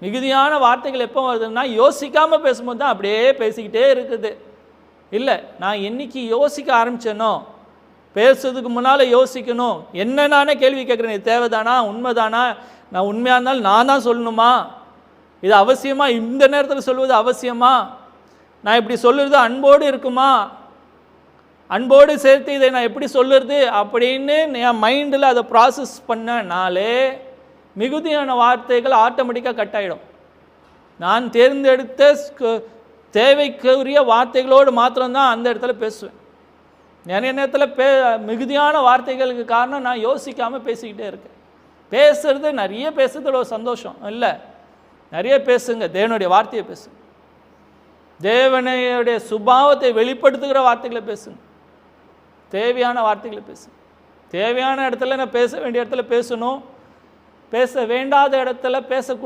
மிகுதியான வார்த்தைகள் எப்போ வருதுன்னா யோசிக்காமல் பேசும்போது தான் அப்படியே பேசிக்கிட்டே இருக்குது. இல்லை, நான் என்னைக்கு யோசிக்க ஆரம்பித்தேனோ, பேசுறதுக்கு முன்னால் யோசிக்கணும். என்ன நானே கேள்வி கேட்குறேன், இது தேவைதானா, உண்மைதானா, நான் உண்மையாக இருந்தாலும் நான் தான் சொல்லணுமா, இது அவசியமா, இந்த நேரத்தில் சொல்வது அவசியமா, நான் இப்படி சொல்லுறது அன்போடு இருக்குமா, அன்போடு சேர்த்து இதை நான் எப்படி சொல்லுறது அப்படின்னு என் மைண்டில் அதை ப்ராசஸ் பண்ணனாலே மிகுதியான வார்த்தைகள் ஆட்டோமேட்டிக்காக கட் ஆகிடும். நான் தேர்ந்தெடுத்த தேவைக்குரிய வார்த்தைகளோடு மாத்திரம்தான் அந்த இடத்துல பேசுவேன். நிறைய நேரத்தில் மிகுதியான வார்த்தைகளுக்கு காரணம் நான் யோசிக்காமல் பேசிக்கிட்டே இருக்கேன். பேசுறது நிறைய பேசுறதுல ஒரு சந்தோஷம் இல்லை, நிறைய பேசுங்க, தேவனுடைய வார்த்தையை பேசுங்க, தேவனுடைய சுபாவத்தை வெளிப்படுத்துகிற வார்த்தைகளை பேசுங்க, தேவையான வார்த்தைகளை பேசுங்க. தேவையான இடத்துல நான் பேச வேண்டிய இடத்துல பேசணும், பேச வேண்டாத இடத்துல பேச